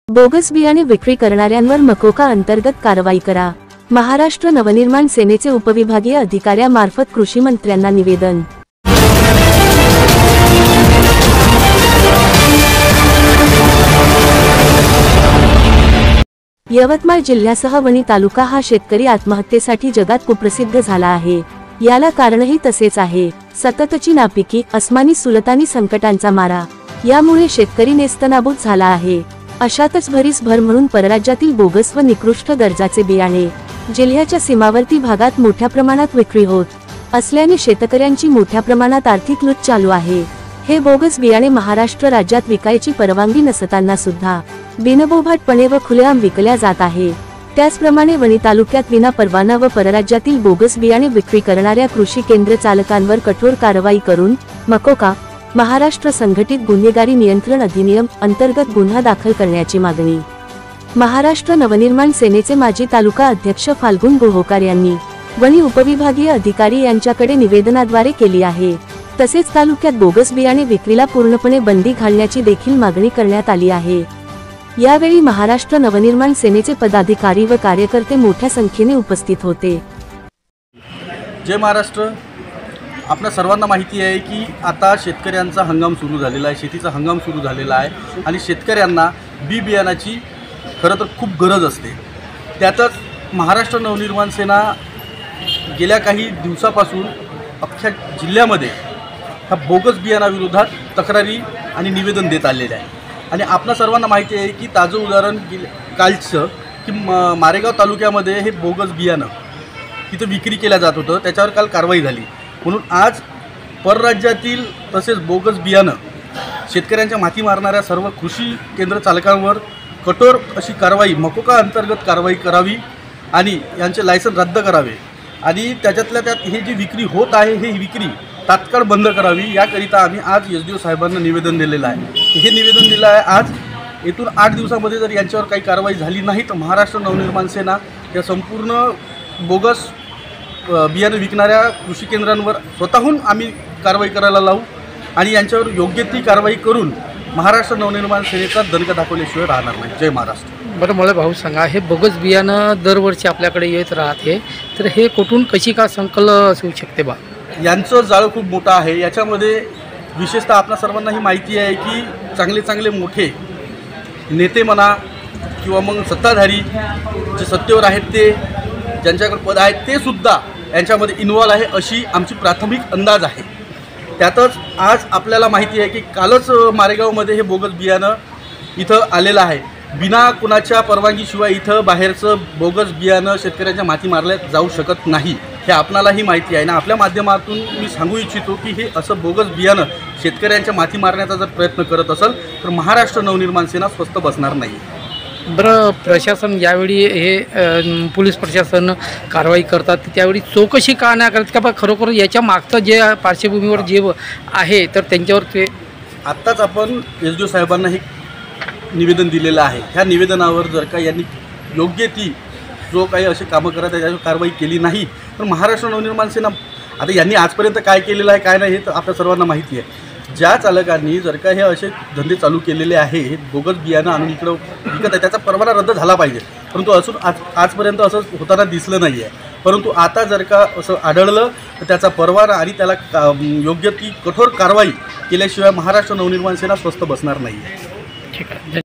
Bogus बियाणे विक्री करणाऱ्यांवर मकोका अंतर्गत कारवाई करा। महाराष्ट्र नवनिर्माण सेनेचे उपविभागीय अधिकाऱ्यामार्फत कृषी मंत्र्यांना निवेदन। यवतमाळ जिल्ह्यासह वणी तालुका हा शेतकरी आत्महत्येसाठी जगात कुप्रसिद्ध झाला आहे। याला कारणही तसेच आहे। सततची नापिकी, अस्मानी सुलतानी संकटांचा मारा यामुळे शेतकरी नेस्तनाबूत झाला आहे। अशातच भरीसभर म्हणून परराज्यातील बोगस व निकृष्ट दर्जाचे बियाणे जिल्ह्याच्या सीमावर्ती भागात मोठ्या प्रमाणात विक्री होत असल्याने शेतकऱ्यांची मोठ्या प्रमाणात आर्थिक लूट चालू आहे। हे बोगस बियाणे महाराष्ट्र राज्यात विकायची परवानगी नसताना सुद्धा बिनबोभाटपणे व खुलेआम विकल्या जात आहे। त्याचप्रमाणे वणी तालुक्यात विना परवाना व परराज्यातील बोगस बियाणे विक्री करणाऱ्या कृषी केंद्र चालकांवर कठोर कारवाई करून मकोका महाराष्ट्र संघटित गुन्हेगारी नियंत्रण अधिनियम अंतर्गत गुन्हा दाखल करण्याची मागणी महाराष्ट्र नवनिर्माण सेनेचे माजी तालुका अध्यक्ष फाल्गुन गोहोकार यांनी वणी उपविभागीय अधिकारी यांच्याकडे निवेदनाद्वारे केली आहे। तसेच तालुक्यात बोगस बियाणे विक्रीला पूर्णपणे बंदी घालण्याची देखील मागणी करण्यात आली आहे। यावेळी महाराष्ट्र नवनिर्माण सेनेचे पदाधिकारी व कार्यकर्ते मोठ्या संख्येने उपस्थित होते। जय महाराष्ट्र। आपल्या सर्वांना माहिती आहे की आता शेतकऱ्यांचा हंगाम सुरू झालेला आहे, शेतीचा हंगाम सुरू झालेला आहे आणि शेतकऱ्यांना बी बियाणाची खरं तर खूप गरज असते। त्यातच महाराष्ट्र नवनिर्माण सेना गेल्या काही दिवसापासून अख्ख्या जिल्ह्यामध्ये ह्या बोगस बियाणाविरोधात तक्रारी आणि निवेदन देत आलेले आहे। आणि आपल्या सर्वांना माहिती आहे की ताजं उदाहरण कालचं की मारेगाव तालुक्यामध्ये हे बोगस बियाणं तिथं विक्री केल्या जात होतं, त्याच्यावर काल कारवाई झाली। म्हणून आज परराज्यातील तसेच बोगस बियाणं शेतकऱ्यांच्या माथी मारणाऱ्या सर्व कृषी केंद्र चालकांवर कठोर अशी कारवाई मकोका अंतर्गत कारवाई करावी आणि यांचे लायसन रद्द करावे आणि त्याच्यातल्या त्यात हे जी विक्री होत आहे ही विक्री तात्काळ बंद करावी याकरिता आम्ही आज एसडीओ साहेबांना निवेदन दिलेलं आहे। हे निवेदन दिलं आहे आज। येथून 8 दिवसामध्ये जर यांच्यावर काही कारवाई झाली नाही तर महाराष्ट्र नवनिर्माण सेना या संपूर्ण बोगस बियाणे विकणाऱ्या कृषी केंद्रांवर स्वतःहून आम्ही कारवाई करायला लावू आणि यांच्यावर योग्य ती कारवाई करून महाराष्ट्र नवनिर्माण सेनेचा दणका दाखवल्याशिवाय राहणार नाही। जय महाराष्ट्र। बरं, मला भाऊ सांगा, हे बोगस बियाणं दरवर्षी आपल्याकडे येत राहते, तर हे कुठून कशी का संकलन असू शकते बा? यांचं जाळं खूप मोठं आहे। याच्यामध्ये विशेषतः आपल्या सर्वांनाही माहिती आहे की चांगले चांगले मोठे नेते म्हणा किंवा मग सत्ताधारी जे सत्तेवर आहेत ते ज्यांच्याकडे पद आहेत ते सुद्धा यांच्यामध्ये इन्व्हॉल्व आहे अशी आमची प्राथमिक अंदाज आहे। त्यातच आज आपल्याला माहिती आहे की कालच मारेगावमध्ये हे बोगस बियाणं इथं आलेलं आहे। बिना कुणाच्या परवानगीशिवाय इथं बाहेरचं बोगस बियाणं शेतकऱ्यांच्या माथी मारल्या जाऊ शकत नाही, हे आपणालाही माहिती आहे ना। आपल्या माध्यमातून मी सांगू इच्छितो की हे असं बोगस बियाणं शेतकऱ्यांच्या माथी मारण्याचा जर प्रयत्न करत असेल तर महाराष्ट्र नवनिर्माण सेना स्वस्थ बसणार नाही। बरं, प्रशासन यावेळी हे पोलीस प्रशासन कारवाई करतात त्यावेळी चौकशी का नाही करत का बा? खरोखर याच्या मागचं जे पार्श्वभूमीवर जे आहे तर त्यांच्यावर ते आत्ताच आपण एसडीओ साहेबांना हे निवेदन दिलेलं आहे। ह्या निवेदनावर जर का यांनी योग्य ती जो काही असे कामं करत आहे त्याच्यावर कारवाई केली नाही तर महाराष्ट्र नवनिर्माण सेना आता यांनी आजपर्यंत काय केलेलं आहे काय नाही हे तर आपल्या सर्वांना माहिती आहे। ज्या चालकांनी जर का हे असे धंदे चालू केलेले आहे, हे बोगस बियाणं आणून इकडं विकत आहे, त्याचा परवाना रद्द झाला पाहिजे। परंतु असून आजपर्यंत असं होताना दिसलं नाही आहे। परंतु आता जर का असं आढळलं तर त्याचा परवाना आणि त्याला योग्य ती कठोर कारवाई केल्याशिवाय महाराष्ट्र नवनिर्माण सेना स्वस्थ बसणार नाही आहे। ठीक आहे।